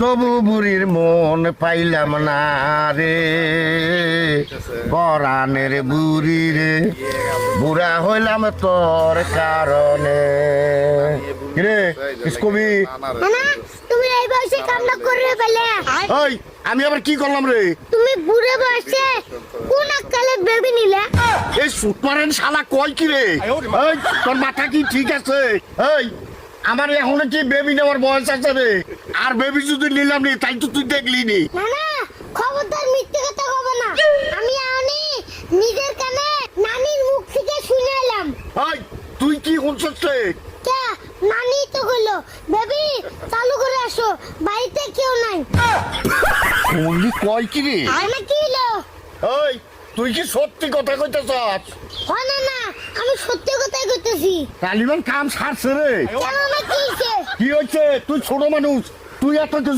তবু বুড়ির মন পাইলাম না রে, পরাণের বুড়ি রে, বুড়া হইলাম তোর কারণে। কিরে কিসকবি? না তুমি এই বয়সে কান্না করে ফেলে। ওই আমি আবার কি করলাম রে? তুমি বুড়ে বয়সে কোন কালে বেবি নিলে? এই সুটমারেন শালা কয় কি রে? এই তোর মাথা কি ঠিক আছে? এই আমার এখনো কি বেবি নেওয়ার বয়স আছে রে? আর বেবি যদি নিলাম নি তাই তো তুই দেখলি নি। না না খবরদার মিথ্যে কথা কবে না। আমি আনি নিজের কানে নানির মুখ থেকে শুনে এলাম। এই তুই কি শুনছস রে? কে নানি তো কইলো বেবি চালু করে আসো, বাড়িতে কেউ নাই। বললি কয় কি রে? আমি কি হলো? এই তুই কি সত্যি কথা কইতেছস? হয় না না আমি সত্যি কথাই কইতেছি। তালিবান কাম ছাড়ছে রে। কেন আমার কি হইছে? কি হয়েছে? তুই ছোট মানুষ, তুই এত কিছু